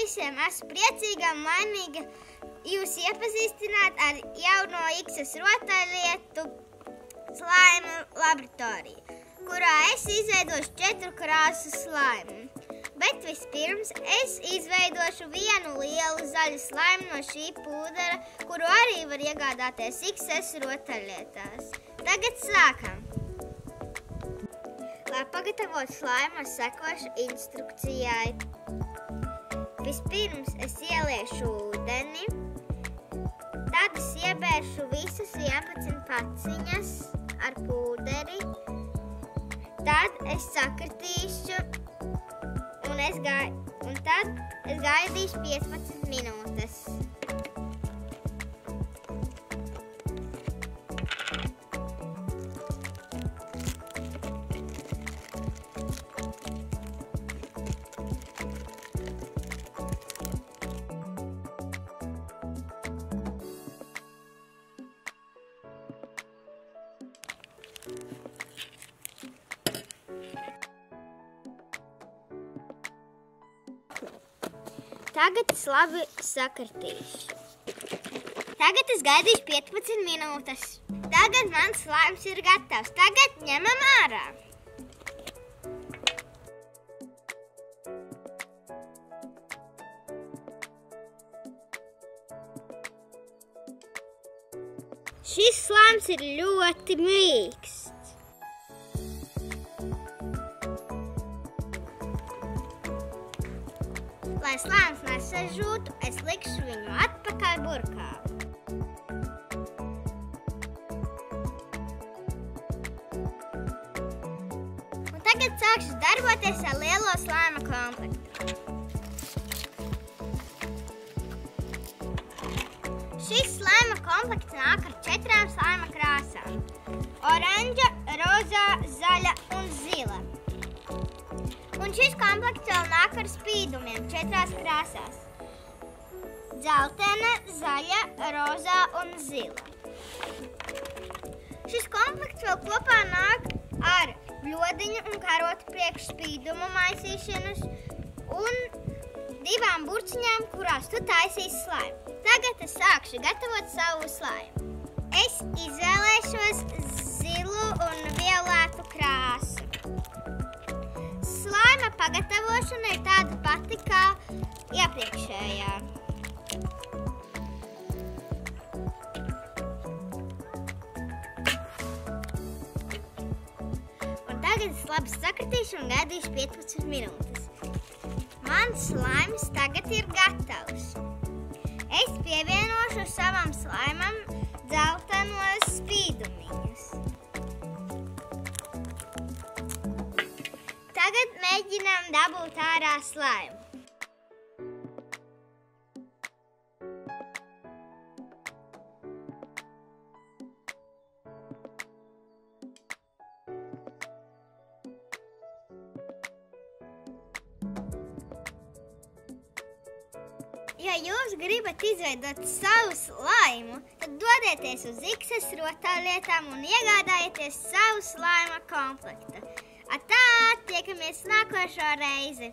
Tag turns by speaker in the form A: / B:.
A: visiem! Esmu priecīga un laimīga jūs iepazīstināt ar jauno Iksas rotaļlietu slaimu laboratoriju, kurā es izveidošu 4 krāsu slaimu. Bet vispirms es izveidošu vienu lielu zaļu slaimu no šī pūdera, kuru arī var iegādāties Iksas rotaļlietās. Tagad sākam! Lai pagatavotu slaimu, sekošu instrukcijai. Vispirms es ieliešu ūdeni, tad es iebēršu visas 11 paciņas ar pūderi, tad es sakritīšu un tad es gaidīšu 15 minūtes. Tagad es labi sakritīšu. Tagad es gaidīšu 15 minūtes. Tagad mans slaims ir gatavs. Tagad ņemam ārā. Šis slaims ir ļoti mīksts. Lai slaims nesažūtu, es likšu viņu atpakaļ burkā. Un tagad sākšu darboties ar lielo slaima komplektu. Šis slaima komplekts nāk ar 4 slaima krāsām – oranža, rozā, zaļa un zila. Un šis komplekts vēl nāk ar spīdumiem 4 krāsās – dzeltena, zaļa, rozā un zila. Šis komplekts vēl kopā nāk ar bļodiņu un karotu priekšspīdumu maisīšanas un 2 burciņām, kurās tu taisīsi slaimu. Tagad es sākšu gatavot savu slaimu. Es izvēlēšos zilu un violētu krāsu. Slaima pagatavošana ir tāda pati kā iepriekšējā. Un tagad es labi sakritīšu un gaidīšu 15 minūtes. Mans slaims tagad ir gatavs. Es pievienošu savam slaimam dzeltenos spīdumiņus. Tagad mēģinām dabūt ārā slaimu. Ja jūs gribat izveidot savu slaimu, tad dodieties uz Iksas rotaļlietām un iegādājieties savu slaima komplektu. Atā, tiekamies nākošo reizi!